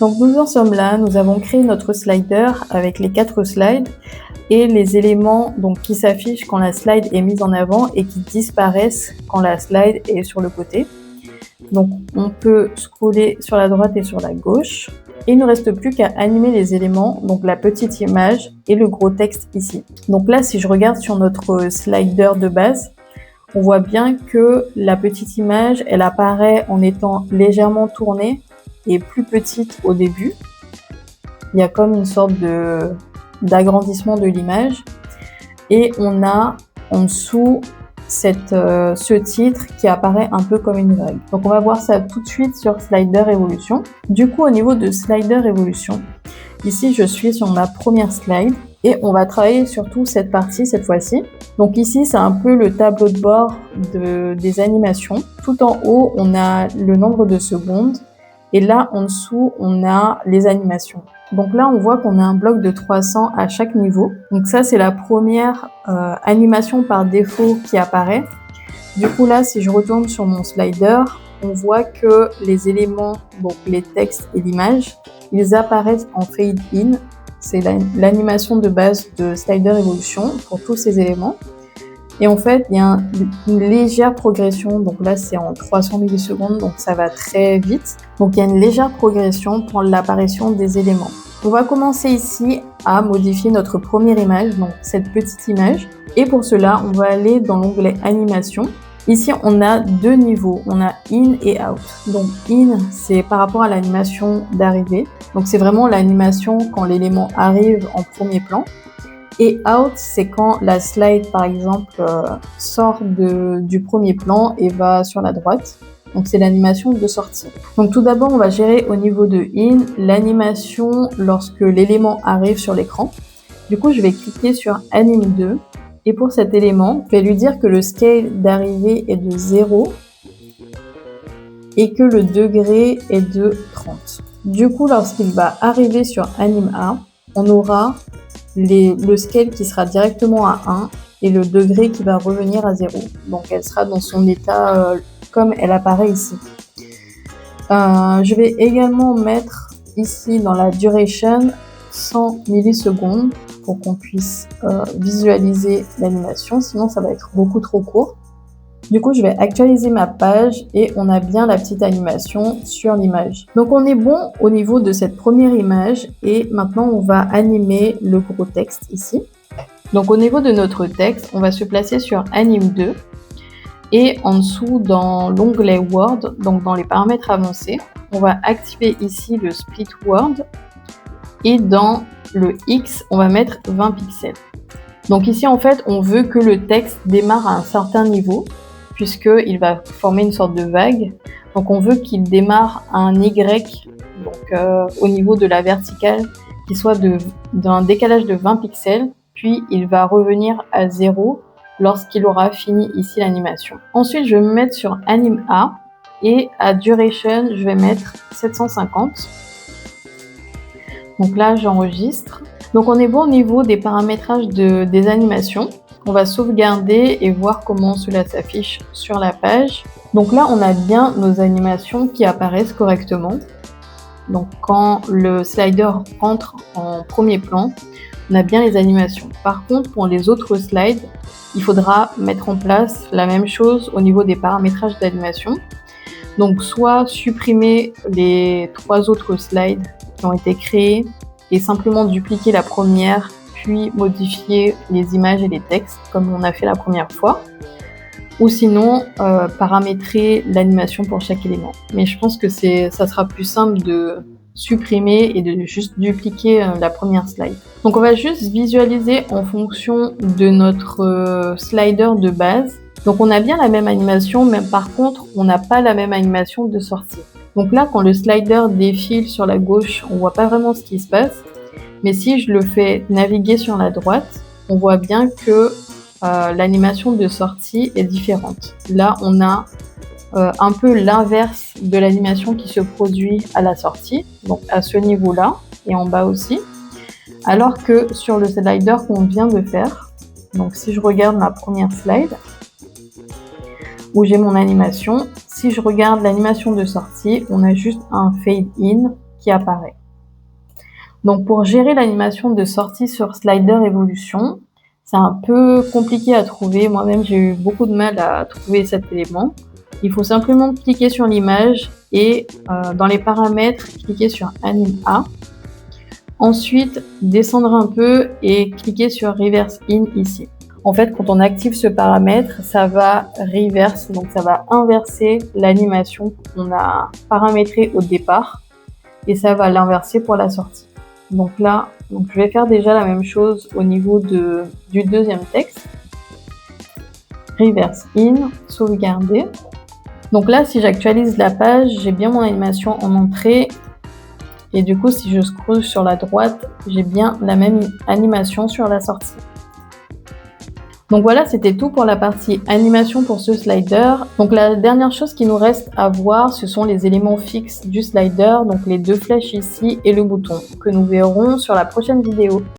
Donc nous en sommes là, nous avons créé notre slider avec les 4 slides et les éléments donc, qui s'affichent quand la slide est mise en avant et qui disparaissent quand la slide est sur le côté. Donc on peut scroller sur la droite et sur la gauche. Et il ne reste plus qu'à animer les éléments, donc la petite image et le gros texte ici. Donc là, si je regarde sur notre slider de base, on voit bien que la petite image, elle apparaît en étant légèrement tournée et plus petite au début. Il y a comme une sorte d'agrandissement de l'image. Et on a en dessous ce titre qui apparaît un peu comme une vague. Donc on va voir ça tout de suite sur Slider Evolution. Du coup, au niveau de Slider Evolution, ici je suis sur ma première slide et on va travailler surtout cette partie cette fois-ci. Donc ici, c'est un peu le tableau de bord des animations. Tout en haut, on a le nombre de secondes et là, en dessous, on a les animations. Donc là, on voit qu'on a un bloc de 300 à chaque niveau. Donc ça, c'est la première animation par défaut qui apparaît. Du coup, là, si je retourne sur mon slider, on voit que les éléments, donc les textes et l'image, ils apparaissent en fade in. C'est l'animation de base de Slider Evolution pour tous ces éléments. Et en fait, il y a une légère progression. Donc là, c'est en 300 millisecondes, donc ça va très vite. Donc il y a une légère progression pour l'apparition des éléments. On va commencer ici à modifier notre première image, donc cette petite image. Et pour cela, on va aller dans l'onglet Animation. Ici, on a 2 niveaux. On a In et Out. Donc In, c'est par rapport à l'animation d'arrivée. Donc c'est vraiment l'animation quand l'élément arrive en premier plan. Et out, c'est quand la slide, par exemple, sort du premier plan et va sur la droite. Donc, c'est l'animation de sortie. Donc, tout d'abord, on va gérer au niveau de in l'animation lorsque l'élément arrive sur l'écran. Du coup, je vais cliquer sur Anime 2. Et pour cet élément, je vais lui dire que le scale d'arrivée est de 0 et que le degré est de 30. Du coup, lorsqu'il va arriver sur Anime A, on aura le scale qui sera directement à 1 et le degré qui va revenir à 0. Donc elle sera dans son état comme elle apparaît ici. Je vais également mettre ici dans la duration 100 millisecondes pour qu'on puisse visualiser l'animation, sinon ça va être beaucoup trop court. Du coup, je vais actualiser ma page et on a bien la petite animation sur l'image. Donc, on est bon au niveau de cette première image et maintenant, on va animer le gros texte ici. Donc, au niveau de notre texte, on va se placer sur Anime 2 et en dessous, dans l'onglet Word, donc dans les paramètres avancés, on va activer ici le Split Word et dans le X, on va mettre 20 pixels. Donc ici, en fait, on veut que le texte démarre à un certain niveau puisqu'il va former une sorte de vague. Donc on veut qu'il démarre à un Y, donc au niveau de la verticale, qui soit d'un décalage de 20 pixels, puis il va revenir à 0 lorsqu'il aura fini ici l'animation. Ensuite, je vais me mettre sur Anime A, et à Duration, je vais mettre 750. Donc là, j'enregistre. Donc on est bon au niveau des paramétrages des animations. On va sauvegarder et voir comment cela s'affiche sur la page. Donc là, on a bien nos animations qui apparaissent correctement. Donc quand le slider rentre en premier plan, on a bien les animations. Par contre, pour les autres slides, il faudra mettre en place la même chose au niveau des paramétrages d'animation. Donc soit supprimer les 3 autres slides qui ont été créés et simplement dupliquer la première, puis modifier les images et les textes comme on a fait la première fois, ou sinon paramétrer l'animation pour chaque élément. Mais je pense que ça sera plus simple de supprimer et de juste dupliquer la première slide. Donc on va juste visualiser en fonction de notre slider de base. Donc on a bien la même animation, mais par contre on n'a pas la même animation de sortie. Donc là, quand le slider défile sur la gauche, on voit pas vraiment ce qui se passe. Mais si je le fais naviguer sur la droite, on voit bien que l'animation de sortie est différente. Là, on a un peu l'inverse de l'animation qui se produit à la sortie, donc à ce niveau-là, et en bas aussi. Alors que sur le slider qu'on vient de faire, donc si je regarde ma première slide, où j'ai mon animation, si je regarde l'animation de sortie, on a juste un fade in qui apparaît. Donc pour gérer l'animation de sortie sur Slider Evolution, c'est un peu compliqué à trouver. Moi-même, j'ai eu beaucoup de mal à trouver cet élément. Il faut simplement cliquer sur l'image et dans les paramètres, cliquer sur Anime A. Ensuite, descendre un peu et cliquer sur Reverse In ici. En fait, quand on active ce paramètre, ça va reverse, donc ça va inverser l'animation qu'on a paramétrée au départ et ça va l'inverser pour la sortie. Donc là, je vais faire déjà la même chose au niveau du deuxième texte. Reverse In, sauvegarder. Donc là, si j'actualise la page, j'ai bien mon animation en entrée. Et du coup, si je scrolle sur la droite, j'ai bien la même animation sur la sortie. Donc voilà, c'était tout pour la partie animation pour ce slider. Donc la dernière chose qui nous reste à voir, ce sont les éléments fixes du slider, donc les deux flèches ici et le bouton, que nous verrons sur la prochaine vidéo.